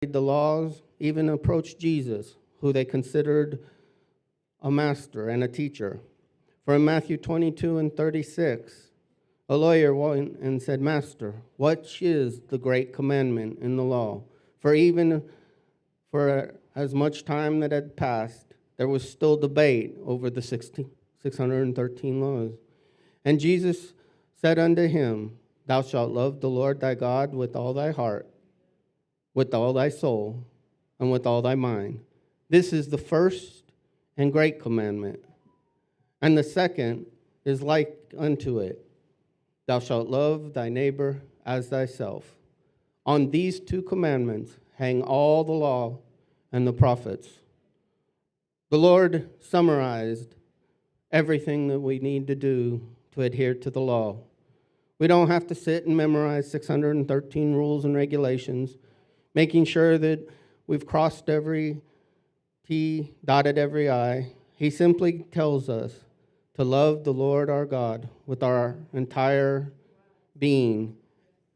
the laws even approached Jesus, who they considered a master and a teacher. For in Matthew 22 and 36, a lawyer went and said, Master, which is the great commandment in the law? For even for as much time that had passed, there was still debate over the 613 laws. And Jesus said unto him, Thou shalt love the Lord thy God with all thy heart, with all thy soul, and with all thy mind. This is the first and great commandment. And the second is like unto it. Thou shalt love thy neighbor as thyself. On these two commandments hang all the law and the prophets. The Lord summarized everything that we need to do to adhere to the law. We don't have to sit and memorize 613 rules and regulations, making sure that we've crossed every T, dotted every I. He simply tells us to love the Lord our God with our entire being.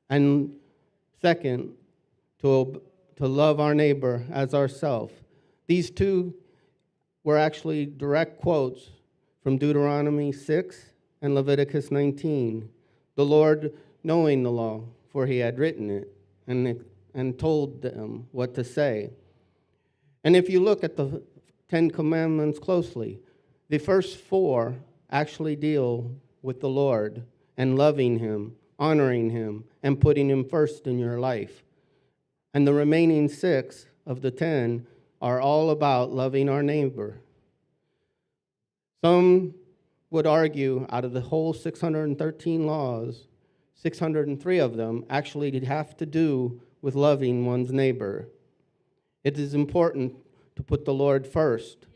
And second, to love our neighbor as ourself. These two were actually direct quotes from Deuteronomy 6 and Leviticus 19. The Lord knowing the law, for he had written it and told them what to say. And if you look at the 10 Commandments closely, the first 4 actually deal with the Lord and loving him, honoring him, and putting him first in your life. And the remaining 6 of the 10 are all about loving our neighbor. Some would argue out of the whole 613 laws, 603 of them actually have to do with loving one's neighbor. It is important to put the Lord first,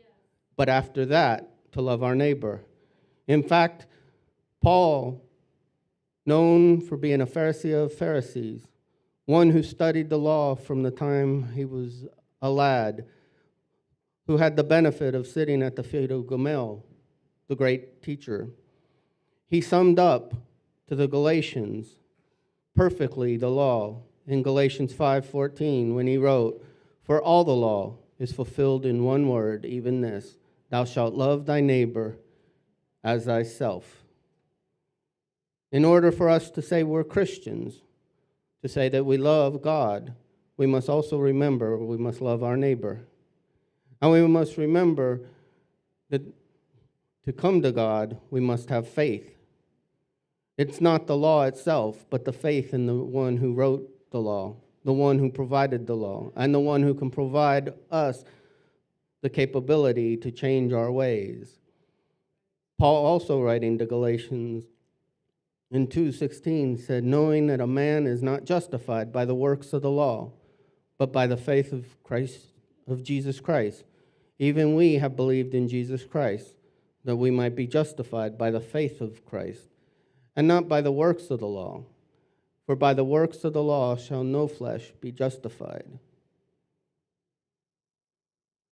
but after that, to love our neighbor. In fact, Paul, known for being a Pharisee of Pharisees, one who studied the law from the time he was a lad, who had the benefit of sitting at the feet of Gamaliel, the great teacher, he summed up to the Galatians perfectly the law in Galatians 5:14 when he wrote, For all the law is fulfilled in one word, even this, thou shalt love thy neighbor as thyself. In order for us to say we're Christians, to say that we love God, we must also remember we must love our neighbor. And we must remember that to come to God, we must have faith. It's not the law itself, but the faith in the one who wrote the law, the one who provided the law, and the one who can provide us the capability to change our ways. Paul, also writing to Galatians in 2:16, said, knowing that a man is not justified by the works of the law, but by the faith of Jesus Christ. Even we have believed in Jesus Christ, that we might be justified by the faith of Christ, and not by the works of the law. For by the works of the law shall no flesh be justified.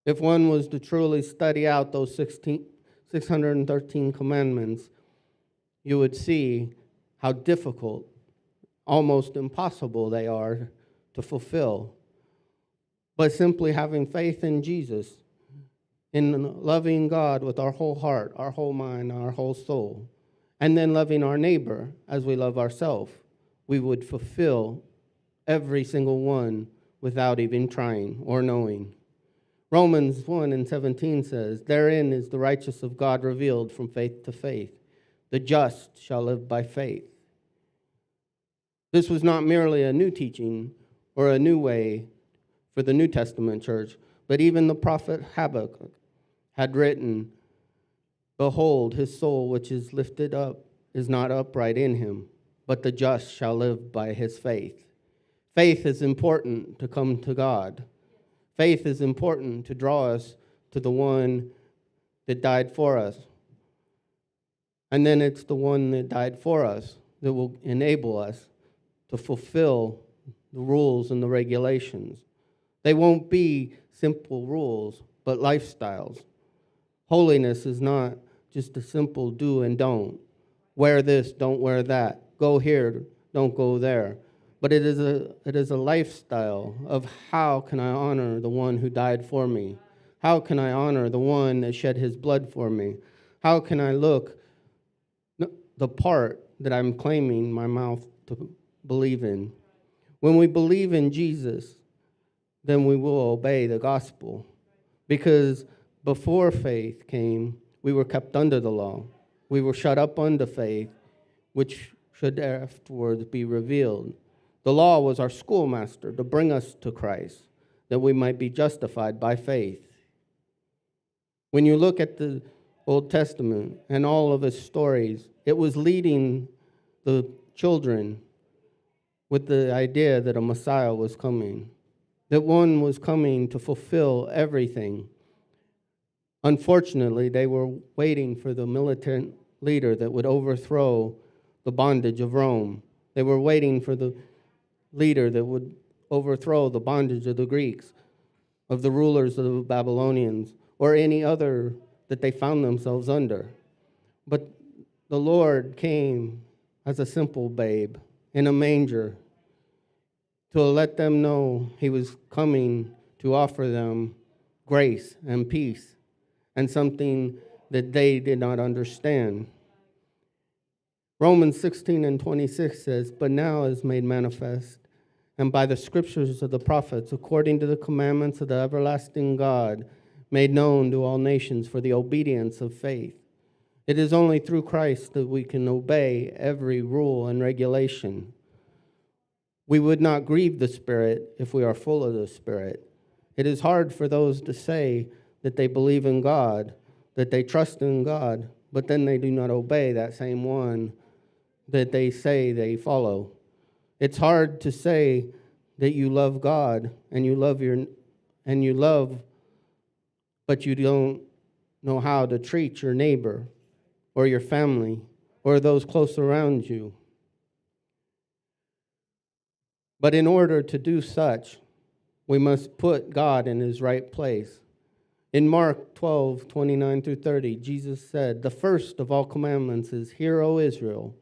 If one was to truly study out those 613 commandments, you would see how difficult, almost impossible they are to fulfill. But simply having faith in Jesus, in loving God with our whole heart, our whole mind, our whole soul, and then loving our neighbor as we love ourselves, we would fulfill every single one without even trying or knowing. Romans 1:17 says, therein is the righteousness of God revealed from faith to faith. The just shall live by faith. This was not merely a new teaching or a new way for the New Testament church, but even the prophet Habakkuk had written, behold, his soul which is lifted up is not upright in him, but the just shall live by his faith. Faith is important to come to God. Faith is important to draw us to the one that died for us. And then it's the one that died for us that will enable us to fulfill the rules and the regulations. They won't be simple rules, but lifestyles. Holiness is not just a simple do and don't. Wear this, don't wear that. Go here, don't go there. but it is a lifestyle of how can I honor the one who died for me? How can I honor the one that shed his blood for me? How can I look the part that I'm claiming my mouth to believe in? When we believe in Jesus, then we will obey the gospel. Because before faith came, we were kept under the law. We were shut up under faith, which should afterwards be revealed. The law was our schoolmaster to bring us to Christ, that we might be justified by faith. When you look at the Old Testament and all of its stories, it was leading the children with the idea that a Messiah was coming, that one was coming to fulfill everything. Unfortunately, they were waiting for the militant leader that would overthrow the bondage of Rome. They were waiting for the leader that would overthrow the bondage of the Greeks, of the rulers of the Babylonians, or any other that they found themselves under. But the Lord came as a simple babe in a manger to let them know he was coming to offer them grace and peace and something that they did not understand. Romans 16:26 says, "But now is made manifest, and by the scriptures of the prophets, according to the commandments of the everlasting God, made known to all nations for the obedience of faith." It is only through Christ that we can obey every rule and regulation. We would not grieve the Spirit if we are full of the Spirit. It is hard for those to say that they believe in God, that they trust in God, but then they do not obey that same one that they say they follow. It's hard to say that you love God and you love, but you don't know how to treat your neighbor or your family or those close around you. But in order to do such, we must put God in his right place. In Mark 12:29-30, Jesus said, "The first of all commandments is, 'Hear, O Israel,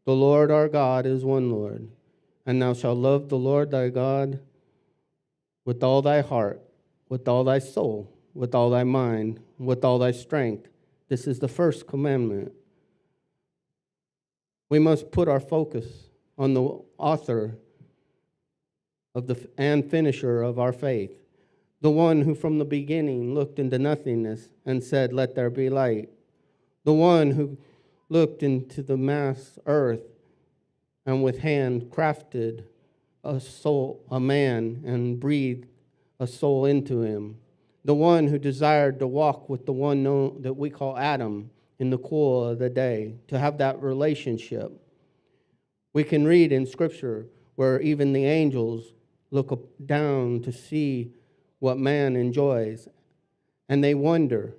the Lord our God is one Lord, and thou shalt love the Lord thy God with all thy heart, with all thy soul, with all thy mind, with all thy strength.' This is the first commandment." We must put our focus on the author and finisher of our faith, the one who from the beginning looked into nothingness and said, "Let there be light," the one who looked into the mass earth and with hand crafted a man and breathed a soul into him, the one who desired to walk with the one known that we call Adam in the cool of the day, to have that relationship. We can read in Scripture where even the angels look down to see what man enjoys, and they wonder,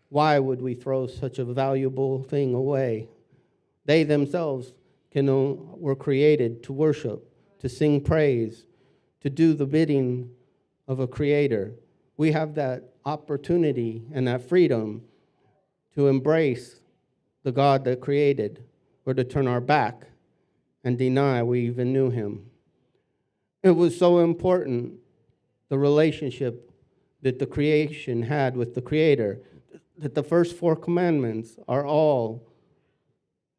why would we throw such a valuable thing away? They themselves were created to worship, to sing praise, to do the bidding of a creator. We have that opportunity and that freedom to embrace the God that created, or to turn our back and deny we even knew him. It was so important, the relationship that the creation had with the Creator, that the first 4 commandments are all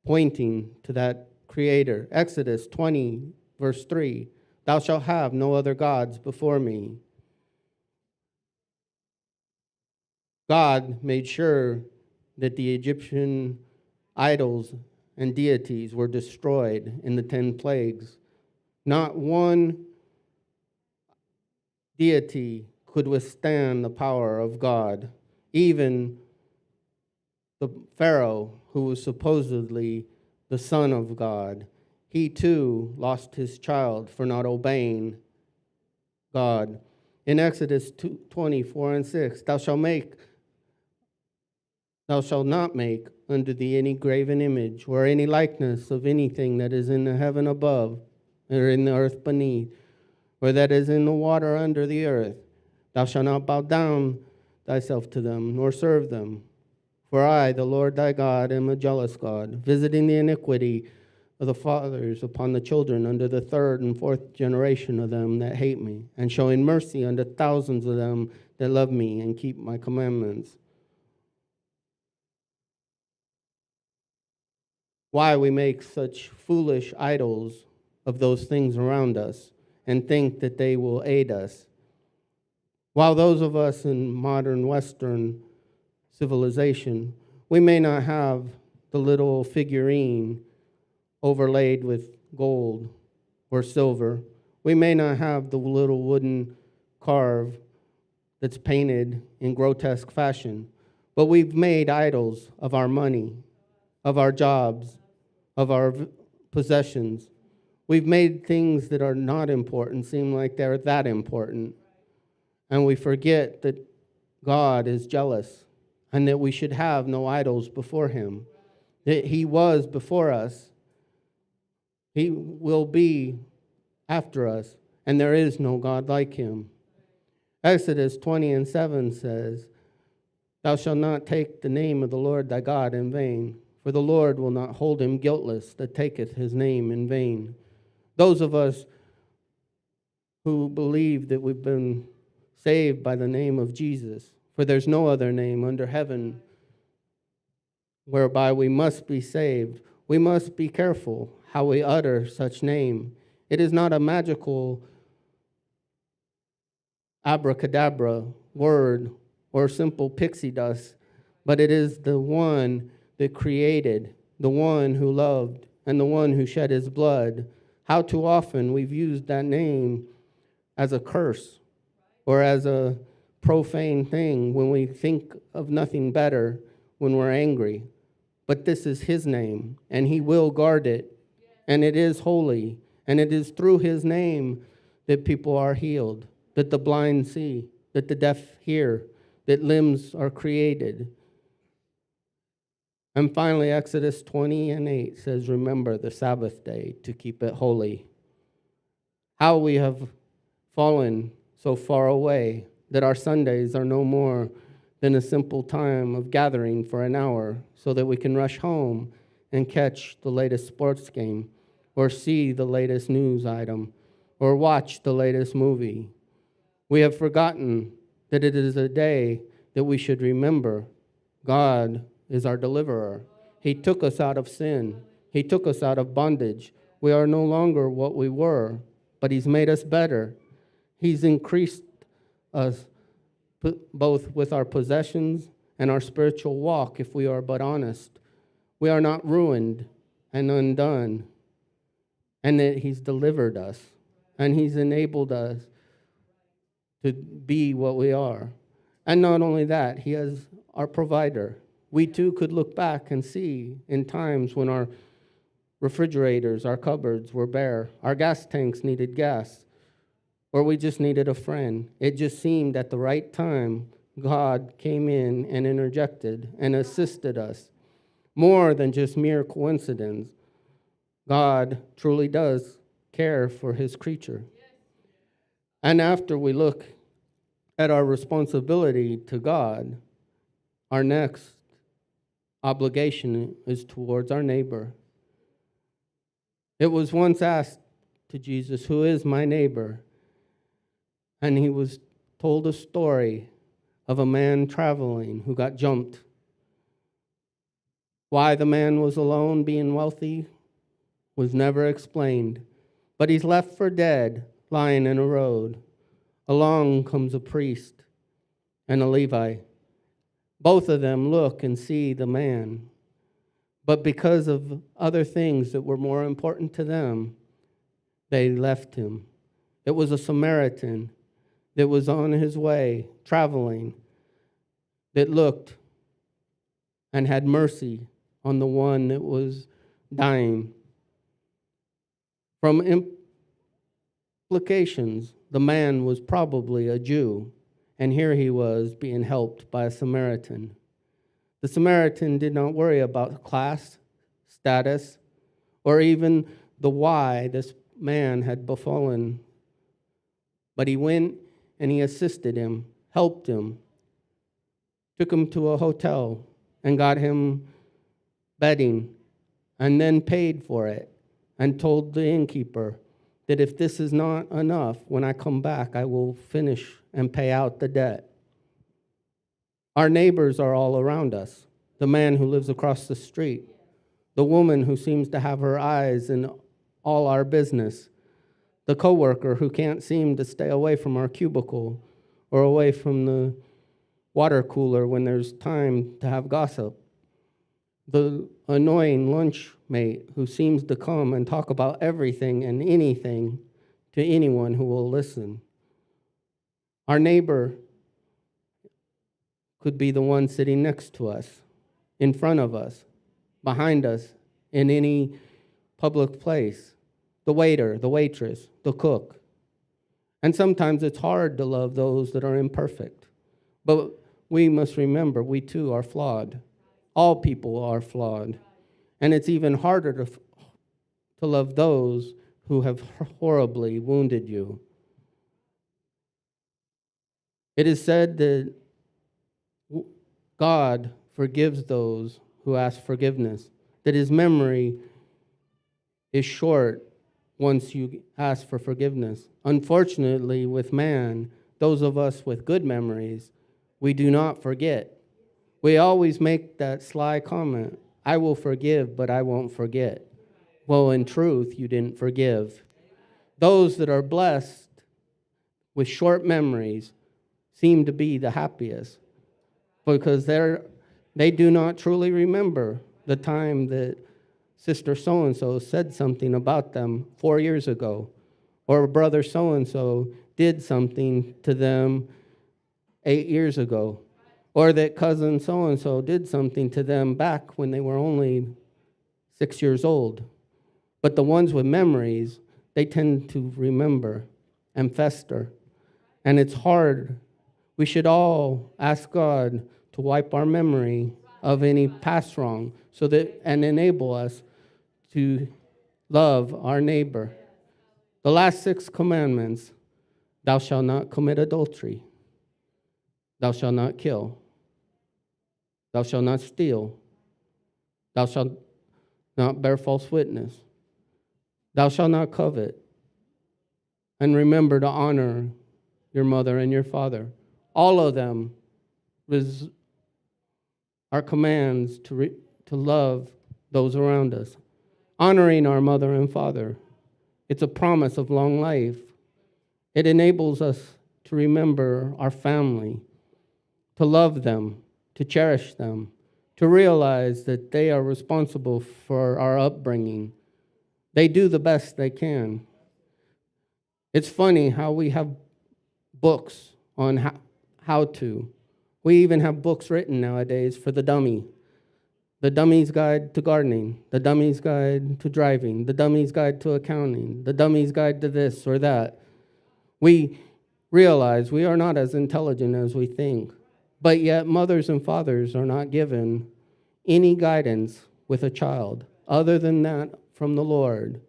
pointing to that Creator. Exodus 20, verse 3, "Thou shalt have no other gods before me." God made sure that the Egyptian idols and deities were destroyed in the 10 plagues. Not one deity could withstand the power of God. Even the Pharaoh, who was supposedly the son of God, he too lost his child for not obeying God. In Exodus 24:6, "Thou shalt not make unto thee any graven image, or any likeness of anything that is in the heaven above, or in the earth beneath, or that is in the water under the earth. Thou shalt not bow down thyself to them, nor serve them. For I, the Lord thy God, am a jealous God, visiting the iniquity of the fathers upon the children unto the third and fourth generation of them that hate me, and showing mercy unto thousands of them that love me and keep my commandments. Why we make such foolish idols of those things around us and think that they will aid us. While those of us in modern Western civilization, we may not have the little figurine overlaid with gold or silver. We may not have the little wooden carve that's painted in grotesque fashion, but we've made idols of our money, of our jobs, of our possessions. We've made things that are not important seem like they're that important. And we forget that God is jealous and that we should have no idols before him. That he was before us. He will be after us. And there is no God like him. Exodus 20:7 says, "Thou shalt not take the name of the Lord thy God in vain, for the Lord will not hold him guiltless that taketh his name in vain." Those of us who believe that we've been saved by the name of Jesus, for there's no other name under heaven whereby we must be saved, we must be careful how we utter such name. It is not a magical abracadabra word or simple pixie dust, but it is the one that created, the one who loved, and the one who shed his blood. How too often we've used that name as a curse or as a profane thing when we think of nothing better when we're angry. But this is his name, and he will guard it, and it is holy, and it is through his name that people are healed, that the blind see, that the deaf hear, that limbs are created. And finally, Exodus 20:8 says, "Remember the Sabbath day to keep it holy." How we have fallen so far away that our Sundays are no more than a simple time of gathering for an hour so that we can rush home and catch the latest sports game or see the latest news item or watch the latest movie. We have forgotten that it is a day that we should remember God is our deliverer. He took us out of sin. He took us out of bondage. We are no longer what we were, but he's made us better. He's increased us both with our possessions and our spiritual walk, if we are but honest. We are not ruined and undone, and that he's delivered us, and he's enabled us to be what we are. And not only that, he is our provider. We too could look back and see in times when our refrigerators, our cupboards were bare, our gas tanks needed gas, or we just needed a friend. It just seemed at the right time, God came in and interjected and assisted us. More than just mere coincidence, God truly does care for his creature. And after we look at our responsibility to God, our next obligation is towards our neighbor. It was once asked to Jesus, "Who is my neighbor?" And he was told a story of a man traveling who got jumped. Why the man was alone, being wealthy, was never explained. But he's left for dead, lying in a road. Along comes a priest and a Levite. Both of them look and see the man. But because of other things that were more important to them, they left him. It was a Samaritan that was on his way, traveling, that looked and had mercy on the one that was dying. From implications, the man was probably a Jew, and here he was being helped by a Samaritan. The Samaritan did not worry about class, status, or even the why this man had befallen. But he went and he assisted him, helped him, took him to a hotel and got him bedding, and then paid for it. and told the innkeeper that if this is not enough, when I come back, I will finish and pay out the debt. Our neighbors are all around us. The man who lives across the street, the woman who seems to have her eyes in all our business, the coworker who can't seem to stay away from our cubicle or away from the water cooler when there's time to have gossip, the annoying lunch mate who seems to come and talk about everything and anything to anyone who will listen. Our neighbor could be the one sitting next to us, in front of us, behind us, in any public place, the waiter, the waitress, the cook. And sometimes it's hard to love those that are imperfect. But we must remember we too are flawed. All people are flawed. And it's even harder to love those who have horribly wounded you. It is said that God forgives those who ask forgiveness, that his memory is short once you ask for forgiveness. Unfortunately, with man, those of us with good memories, we do not forget. We always make that sly comment, I will forgive, but I won't forget. Well, in truth, you didn't forgive. Those that are blessed with short memories seem to be the happiest because they do not truly remember the time that Sister so-and-so said something about them 4 years ago, or brother so-and-so did something to them 8 years ago, or that cousin so-and-so did something to them back when they were only 6 years old. But the ones with memories, they tend to remember and fester. And it's hard. We should all ask God to wipe our memory of any past wrong and enable us to love our neighbor. The last 6 commandments, thou shalt not commit adultery. Thou shalt not kill. Thou shalt not steal. Thou shalt not bear false witness. Thou shalt not covet. And remember to honor your mother and your father. All of them are commands to love those around us. Honoring our mother and father, it's a promise of long life. It enables us to remember our family, to love them, to cherish them, to realize that they are responsible for our upbringing. They do the best they can. It's funny how we have books on how to. We even have books written nowadays for the dummy. The Dummy's Guide to Gardening, the Dummy's Guide to Driving, the Dummy's Guide to Accounting, the Dummy's Guide to this or that. We realize we are not as intelligent as we think, but yet mothers and fathers are not given any guidance with a child other than that from the Lord.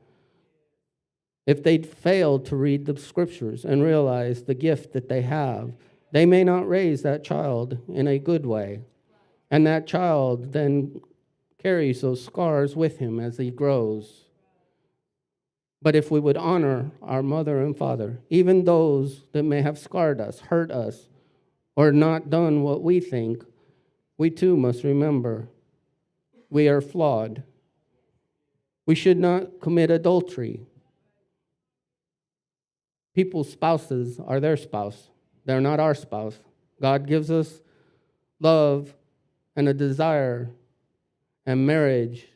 If they fail to read the scriptures and realize the gift that they have, they may not raise that child in a good way. And that child then carries those scars with him as he grows. But if we would honor our mother and father, even those that may have scarred us, hurt us, or not done what we think, we too must remember we are flawed. We should not commit adultery. People's spouses are their spouse. They're not our spouse. God gives us love and a desire and marriage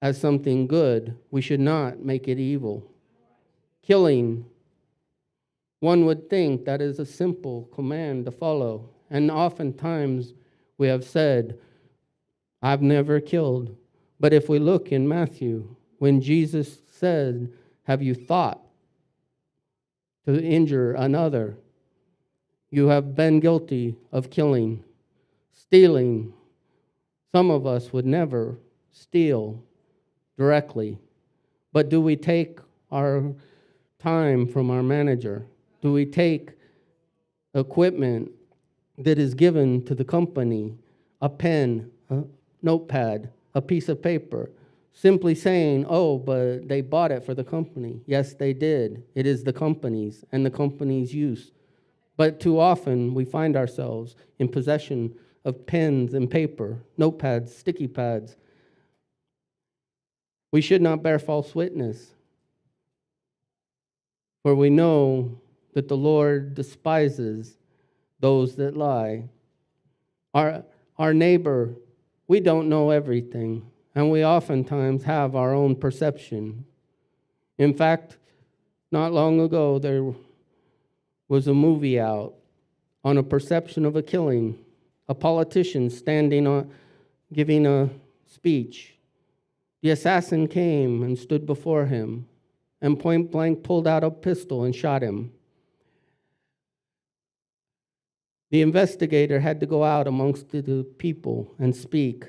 as something good. We should not make it evil. Killing, one would think that is a simple command to follow. And oftentimes we have said, I've never killed. But if we look in Matthew, when Jesus said, have you thought to injure another? You have been guilty of killing, stealing. Some of us would never steal directly. But do we take our time from our manager? Do we take equipment that is given to the company, a pen, a notepad, a piece of paper, simply saying, oh, but they bought it for the company. Yes, they did. It is the company's and the company's use. But too often we find ourselves in possession of pens and paper, notepads, sticky pads. We should not bear false witness, for we know that the Lord despises those that lie. Our neighbor, we don't know everything, and we oftentimes have our own perception. In fact, not long ago, there was a movie out on a perception of a killing, a politician standing on, giving a speech. The assassin came and stood before him and point blank pulled out a pistol and shot him. The investigator had to go out amongst the people and speak.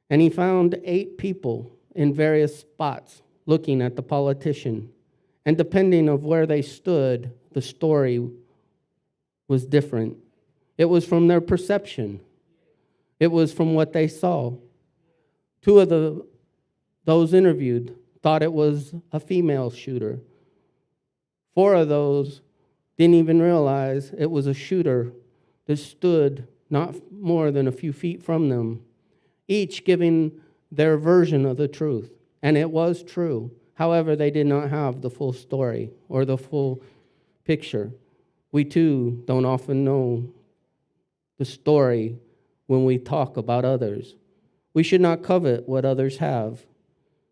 And he found 8 people in various spots looking at the politician. And depending on where they stood, the story was different. It was from their perception. It was from what they saw. 2 of those interviewed thought it was a female shooter. 4 of those didn't even realize it was a shooter that stood not more than a few feet from them, each giving their version of the truth. And it was true. However, they did not have the full story or the full picture. We too don't often know the story when we talk about others. We should not covet what others have.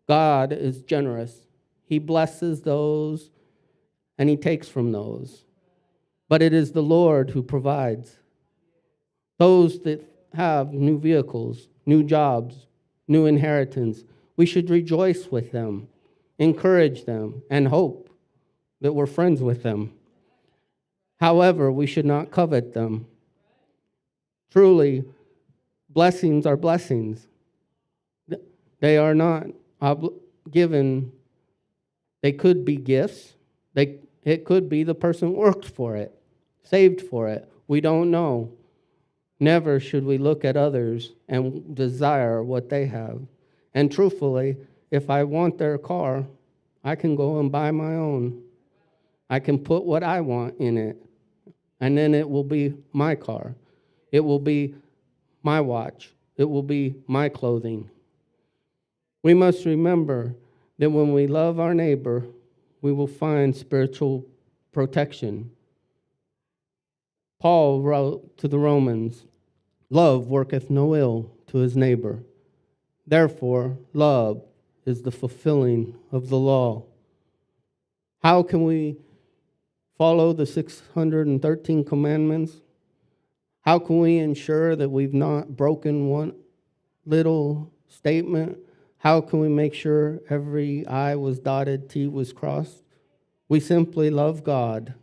God is generous. He blesses those and he takes from those. But it is the Lord who provides. Those that have new vehicles, new jobs, new inheritance, we should rejoice with them, encourage them, and hope that we're friends with them. However, we should not covet them. Truly, blessings are blessings. They are not given. They could be gifts. It could be the person worked for it, saved for it. We don't know. Never should we look at others and desire what they have. And truthfully, if I want their car, I can go and buy my own. I can put what I want in it, and then it will be my car. It will be my watch. It will be my clothing. We must remember that when we love our neighbor, we will find spiritual protection. Paul wrote to the Romans, "Love worketh no ill to his neighbor. Therefore, love is the fulfilling of the law." How can we follow the 613 commandments? How can we ensure that we've not broken one little statement? How can we make sure every I was dotted, T was crossed? We simply love God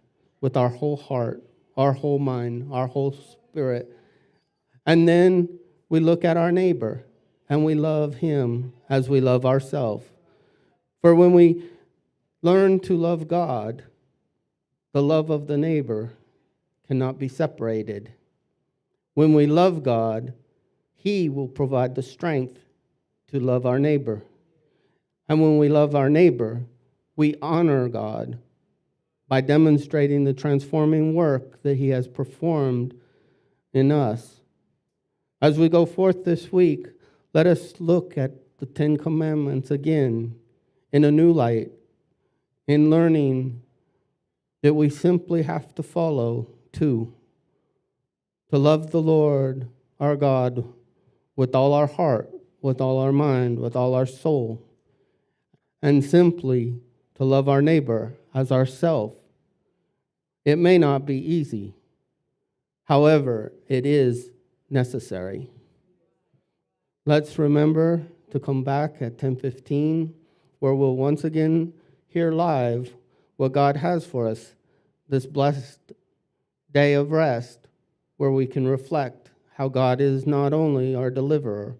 with our whole heart, our whole mind, our whole spirit. And then we look at our neighbor and we love him as we love ourselves. For when we learn to love God, the love of the neighbor cannot be separated. When we love God, he will provide the strength to love our neighbor. And when we love our neighbor, we honor God by demonstrating the transforming work that he has performed in us. As we go forth this week, let us look at the 10 Commandments again in a new light, in learning that we simply have to follow 2. To love the Lord our God with all our heart, with all our mind, with all our soul, and simply to love our neighbor as ourself. It may not be easy. However, it is necessary. Let's remember to come back at 10:15, where we'll once again hear live what God has for us this blessed day of rest, where we can reflect how God is not only our deliverer,